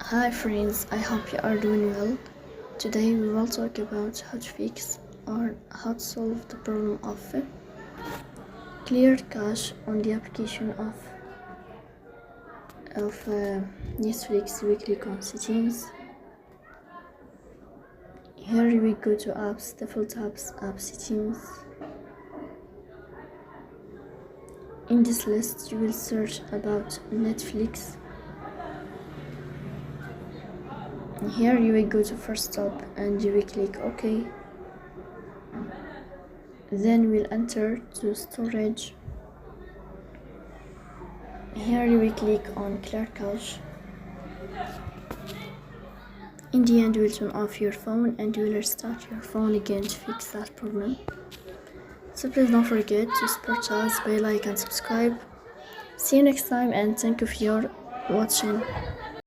Hi friends, I hope you are doing well. Today we will talk about how to fix or how to solve the problem of clear cache on the application of Netflix. We click on settings. Here we go to apps, default apps, app settings. In this list you will search about Netflix. Here you will go to first stop and you will click OK. Then we'll enter to storage. Here you will click on clear cache. In the end, you will turn off your phone and you will restart your phone again to fix that problem. So please don't forget to support us by like and subscribe. See you next time and thank you for watching.